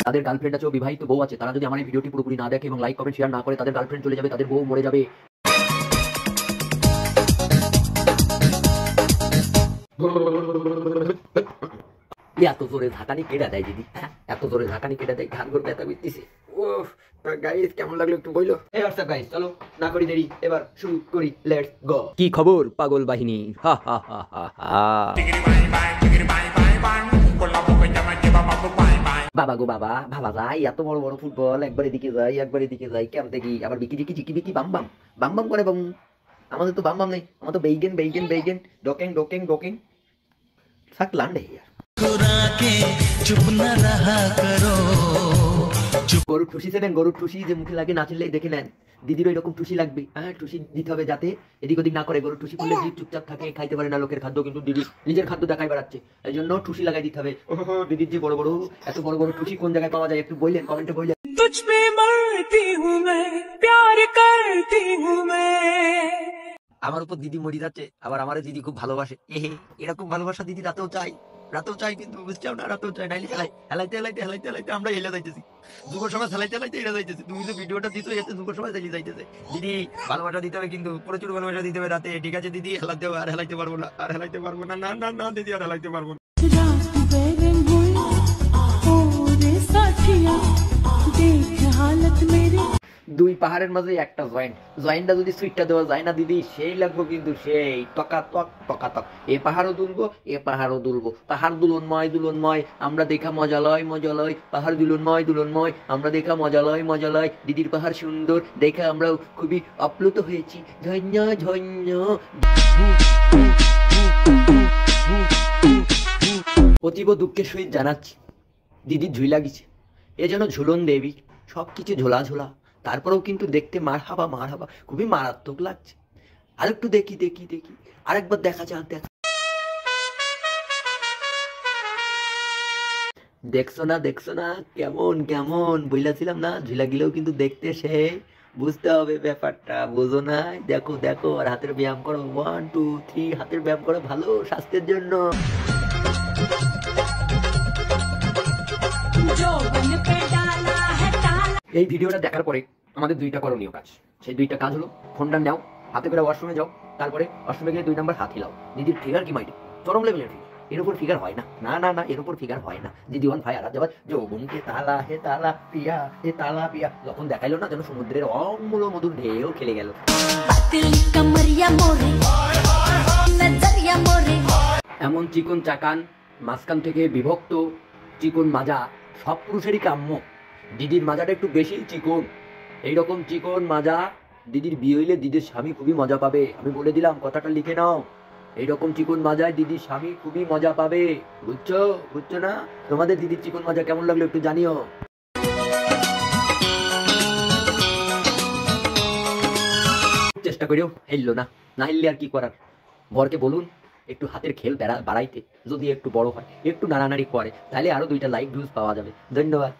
তাদের গার্লফ্রেন্ড আছে, বিবাহিত বউ আছে, তারা যদি আমার এই ভিডিওটি পুরোপুরি না দেখে এবং লাইক কমেন্ট শেয়ার না করে, তাদের গার্লফ্রেন্ড চলে যাবে, তাদের বউ মরে যাবে। এত জোরে ঝাঁকানি কেটে দেয় দিদি, এত জোরে ঝাঁকানি কেটে দেয়, ঘাট ঘর ব্যথা করতেছে। ওহ গাইস, কেমন লাগলো একটু বইলো। এই হোয়াটসঅ্যাপ গাইস, চলো না করি দেরি, এবার শুরু করি, লেটস গো। কি খবর পাগল বাহিনী? হা হা হা হা হা। বাবা গো বাবা, ভাবা যায় এত বড় বড় ফুটবল, একবার এদিকে যাই একবার এদিকে যাই, কেমন দেখি আবার বিকি ঝিকি ঝিকি বিকি বাম বাম বাম বাম করে বাম। আমাদের তো বাম বাম নেই, আমার তো বেইগেন বেইগেন বেইগেন, ডকেং ডকেং ডকেং সাক লান্ডে यार। চুপ না রাহা করো। গরুর ঠুসি ছেড়েন, গরুর ঠুসি যে মুখে লাগে নাচলেই দেখে নেন, দিদিরও এরকম ঠুসি লাগবে। হ্যাঁ, ঠুসি দিতে হবে যাতে এদিক ওদিক না করে। গরুর ঠুসি করলে দিদি চুপচাপ থাকে, খাইতে পারে না লোকের খাদ্য, কিন্তু দিদি নিজের খাদ্য দেখাই বেড়াচ্ছে, এই জন্য ঠুসি লাগাই দিতে হবে। দিদির যে বড় বড় এত বড় বড় ঠুসি কোন জায়গায় পাওয়া যায় একটু বললেন, কমেন্টে বললেন। তুঝ পে মরতি হুঁ मैं, प्यार करती हूं मैं। আমার উপর দিদি মরি যাচ্ছে, আবার আমার দিদি খুব ভালোবাসে। এরকম ভালোবাসা দিদি রাতেও চাই, কিন্তু বুঝছাও না, রাতেও চাই, নাইলে হেলাইতে হেলাইতে হেলাইতে হেলাইতে আমরা হেলে যাইতেছি, দুপুর সময় হেলাইতে হেলাইতে হেলে যাইতেছি। তুমি যে ভিডিওটা দিছো এতে দুপুর সময় হেলে যাইতেছে। দিদি ভালোবাসা দিতে হবে, কিন্তু প্রচুর ভালোবাসা দিতে হবে রাতে, ঠিক আছে দিদি? হেলাতে আর হেলাইতে পারবো না, আর হেলাইতে পারবো না, না না না দিদি, আর হেলাইতে পারবো না। দুই পাহাড়ের মাঝে একটা জয়েন্ট, জয়েন্টটা যদি সুইটটা দেওয়া যায় না দিদি, সেই লাগবো কিন্তু সেই টকাটক টকাটক। এ পাহাড়ও দুলবো, এ পাহাড়ও দুলবো, পাহাড় দুলনময় দুলনময়, আমরা দেখা মজা লয় মজা লয়, পাহাড় দুলনময় দুলনময়, আমরা দেখা মজা লয় মজা লয়। দিদির পাহাড় সুন্দর দেখা আমরাও খুবই আপ্লুত হয়েছি। ঝন্য ঝন্য। অতীব দুঃখের সহিত জানাচ্ছি, দিদির ঝুই লাগিছে, এ যেন ঝুলন দেবী, সবকিছু ঝোলা ঝোলা, তারপরেও কিন্তু দেখতে মার হাবা খুবই মারাত্মক লাগছে। আরেকটু দেখি দেখি দেখি, আরেকবার দেখা যাক। দেখছো না কেমন কেমন বইলাছিলাম না, ঝুলা গিলেও কিন্তু দেখতে সেই, বুঝতে হবে ব্যাপারটা, বোঝো না? দেখো দেখো, আর হাতের ব্যায়াম করো, 1 2 3, হাতের ব্যায়াম করো, ভালো স্বাস্থ্যের জন্য। এই ভিডিওটা দেখার পরে আমাদের দুইটা করণীয় কাজ, সেই দুইটা কাজ হলো, ফোনটা নাও, হাতে করে ওয়াশরুমে যাও, তারপরে ওয়াশরুমে গিয়ে 2 নাম্বার হাত হিলাও। দিদির ফিগার কি মাইটি চরম লেভেলের ফিগার, এর উপর ফিগার হয় না, না না না, এর উপর ফিগার হয় না। দিদি ওয়ান ফায়ার যাবার যৌবনকে তালা হে তালা পিয়া হে তালা পিয়া, যখন দেখাইলো না যেন সমুদ্রের অমূল মধুর ঢেউ খেলে গেল। এমন চিকন চাকান, মাঝখান থেকে বিভক্ত চিকন মাজা সব পুরুষেরই কাম্য। দিদির মাজাটা একটু বেশি চিকন, এইরকম চিকন মাজা দিদির বিয়ে হইলে দিদির স্বামী খুবই মজা পাবে, আমি বলে দিলাম, কথাটা লিখে নাও। এইরকম চিকন মাজায় দিদির স্বামী খুবই মজা পাবে, বুঝছো না? তোমাদের দিদির চিকন মাজা কেমন লাগলো একটু জানিও। চেষ্টা করেও হেললো না, না হেললে আর কি করার, বরকে বলুন একটু হাতের খেল বাড়াইতে, যদি একটু বড় হয়, একটু নাড়ানাড়ি করে, তাহলে আরো 2টা লাইক ভিউজ পাওয়া যাবে। ধন্যবাদ।